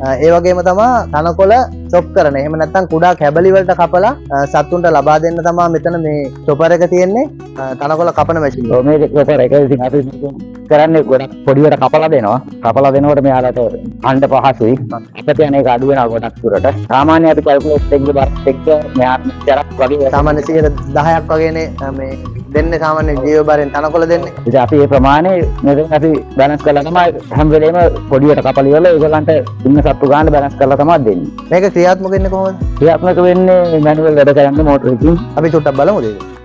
ඒ වගේම තමයි තනකොළ චොප් කරන. එහෙම නැත්නම් කුඩා කැබලි වලට කපලා සත්තුන්ට ලබා දෙන්න තමයි මෙතන මේ චොපර් එක තියෙන්නේ. තනකොළ කපන මැෂින්. ඔව් මේ චොපර් එක ඉතින් අපි කරන්නේ ගොඩක් පොඩිවට කපලා දෙනවා. කපලා දෙනකොට මෙයාලට අඬ පහසුයි. අපිට යන එක අඩු වෙනවා ගොඩක් දුරට. සාමාන්‍ය අපි කැල්කියුලේට් එකේ බරත් එක්ක මෙයාට මෙච්චරක් වගේ සාමාන්‍ය 10ක් වගේනේ මේ දෙන්නේ සාමාන්‍ය ජීව බරෙන් තනකොළ දෙන්නේ. ඉතින් අපි මේ ප්‍රමාණය මෙතන අපි බැලන්ස් කරලා තමයි හැම වෙලේම පොඩියට කපලා ඉවරලා ඒගොල්ලන්ට ඉන්න සත්තු ගන්න බැලන්ස් කරලා තමයි දෙන්නේ. මේක ක්‍රියාත්මක වෙන්නේ කොහොමද? ක්‍රියාත්මක වෙන්නේ මැනුවල් වැඩ කරන්නේ මෝටරකින්. අපි චුට්ටක් බලමුද ඒක?